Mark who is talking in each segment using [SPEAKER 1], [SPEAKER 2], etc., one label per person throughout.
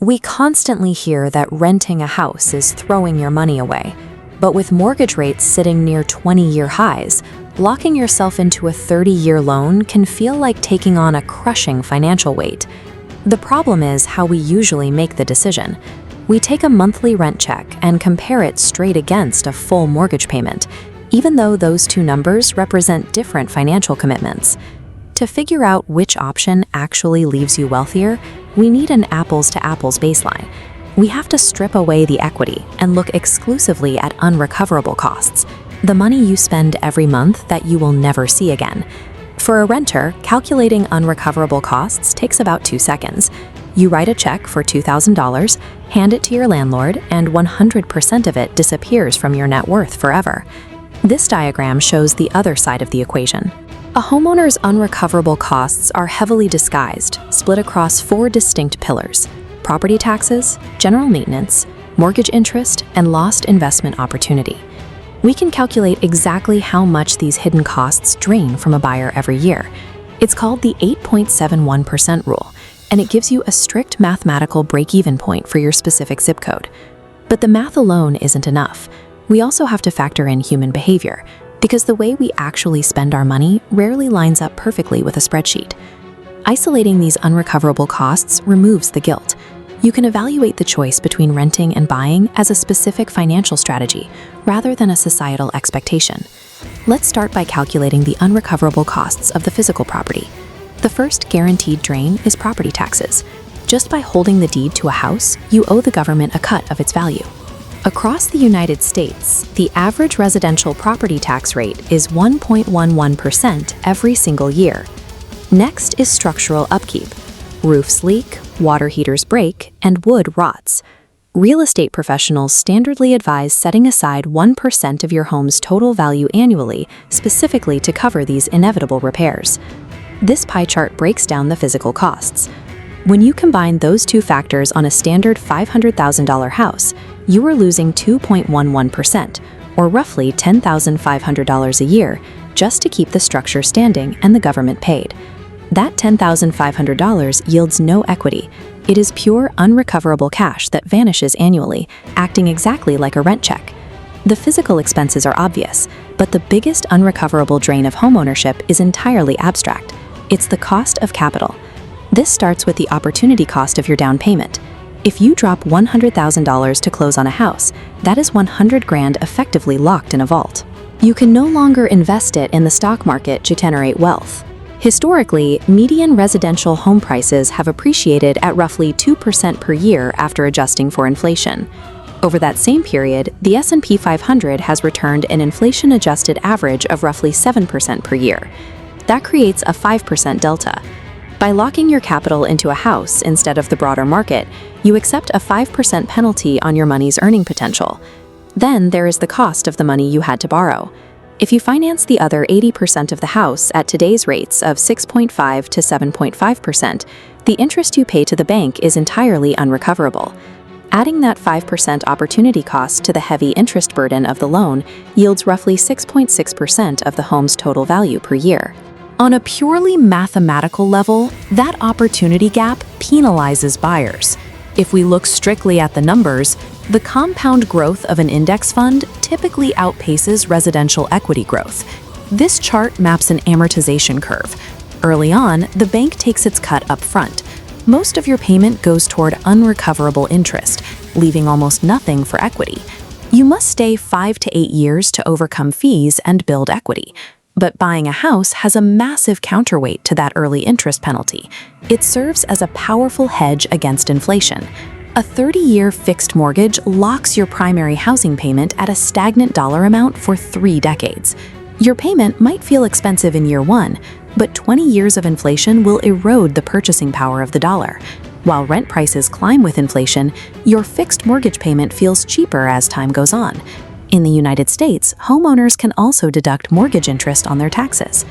[SPEAKER 1] We constantly hear that renting a house is throwing your money away, but with mortgage rates sitting near 20-year highs, locking yourself into a 30-year loan can feel like taking on a crushing financial weight. The problem is how we usually make the decision. We take a monthly rent check and compare it straight against a full mortgage payment, even though those two numbers represent different financial commitments. To figure out which option actually leaves you wealthier, we need an apples-to-apples baseline. We have to strip away the equity and look exclusively at unrecoverable costs, the money you spend every month that you will never see again. For a renter, calculating unrecoverable costs takes about 2 seconds. You write a check for $2,000, hand it to your landlord, and 100% of it disappears from your net worth forever. This diagram shows the other side of the equation. A homeowner's unrecoverable costs are heavily disguised, split across 4 distinct pillars: property taxes, general maintenance, mortgage interest, and lost investment opportunity. We can calculate exactly how much these hidden costs drain from a buyer every year. It's called the 8.71% rule, and it gives you a strict mathematical break-even point for your specific zip code. But the math alone isn't enough. We also have to factor in human behavior, because the way we actually spend our money rarely lines up perfectly with a spreadsheet. Isolating these unrecoverable costs removes the guilt. You can evaluate the choice between renting and buying as a specific financial strategy, rather than a societal expectation. Let's start by calculating the unrecoverable costs of the physical property. The first guaranteed drain is property taxes. Just by holding the deed to a house, you owe the government a cut of its value. Across the United States, the average residential property tax rate is 1.11% every single year. Next is structural upkeep. Roofs leak, water heaters break, and wood rots. Real estate professionals standardly advise setting aside 1% of your home's total value annually, specifically to cover these inevitable repairs. This pie chart breaks down the physical costs. When you combine those two factors on a standard $500,000 house, you are losing 2.11%, or roughly $10,500 a year, just to keep the structure standing and the government paid. That $10,500 yields no equity. It is pure unrecoverable cash that vanishes annually, acting exactly like a rent check. The physical expenses are obvious, but the biggest unrecoverable drain of homeownership is entirely abstract. It's the cost of capital. This starts with the opportunity cost of your down payment. If you drop $100,000 to close on a house, that is 100 grand effectively locked in a vault. You can no longer invest it in the stock market to generate wealth. Historically, median residential home prices have appreciated at roughly 2% per year after adjusting for inflation. Over that same period, the S&P 500 has returned an inflation-adjusted average of roughly 7% per year. That creates a 5% delta. By locking your capital into a house instead of the broader market, you accept a 5% penalty on your money's earning potential. Then there is the cost of the money you had to borrow. If you finance the other 80% of the house at today's rates of 6.5 to 7.5%, the interest you pay to the bank is entirely unrecoverable. Adding that 5% opportunity cost to the heavy interest burden of the loan yields roughly 6.6% of the home's total value per year. On a purely mathematical level, that opportunity gap penalizes buyers. If we look strictly at the numbers, the compound growth of an index fund typically outpaces residential equity growth. This chart maps an amortization curve. Early on, the bank takes its cut up front. Most of your payment goes toward unrecoverable interest, leaving almost nothing for equity. You must stay 5 to 8 years to overcome fees and build equity. But buying a house has a massive counterweight to that early interest penalty. It serves as a powerful hedge against inflation. A 30-year fixed mortgage locks your primary housing payment at a stagnant dollar amount for 3 decades. Your payment might feel expensive in year 1, but 20 years of inflation will erode the purchasing power of the dollar. While rent prices climb with inflation, your fixed mortgage payment feels cheaper as time goes on. In the United States, homeowners can also deduct mortgage interest on their taxes.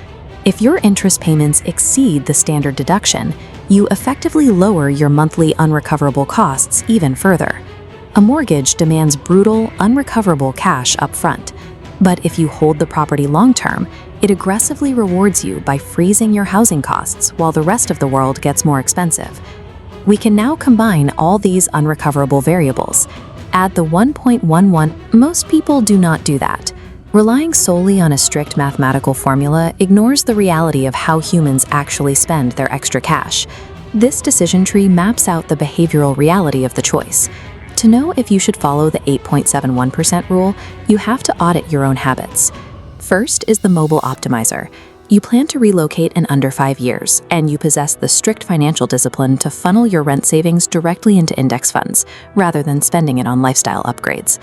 [SPEAKER 1] If your interest payments exceed the standard deduction, you effectively lower your monthly unrecoverable costs even further. A mortgage demands brutal, unrecoverable cash up front. But if you hold the property long-term, it aggressively rewards you by freezing your housing costs while the rest of the world gets more expensive. We can now combine all these unrecoverable variables. Add the 1.11. Most people do not do that. Relying solely on a strict mathematical formula ignores the reality of how humans actually spend their extra cash. This decision tree maps out the behavioral reality of the choice. To know if you should follow the 8.71% rule, you have to audit your own habits. First is the mobile optimizer. You plan to relocate in under 5 years, and you possess the strict financial discipline to funnel your rent savings directly into index funds, rather than spending it on lifestyle upgrades.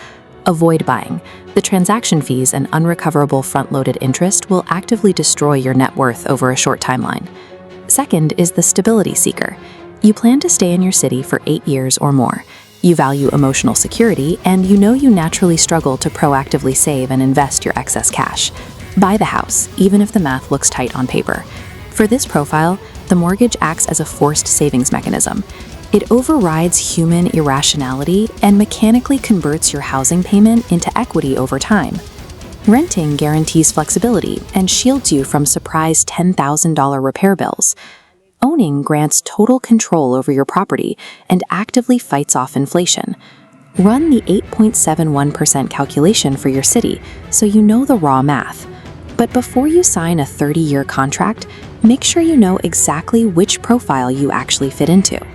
[SPEAKER 1] Avoid buying. The transaction fees and unrecoverable front-loaded interest will actively destroy your net worth over a short timeline. Second is the stability seeker. You plan to stay in your city for 8 years or more. You value emotional security, and you know you naturally struggle to proactively save and invest your excess cash. Buy the house, even if the math looks tight on paper. For this profile, the mortgage acts as a forced savings mechanism. It overrides human irrationality and mechanically converts your housing payment into equity over time. Renting guarantees flexibility and shields you from surprise $10,000 repair bills. Owning grants total control over your property and actively fights off inflation. Run the 8.71% calculation for your city so you know the raw math. But before you sign a 30-year contract, make sure you know exactly which profile you actually fit into.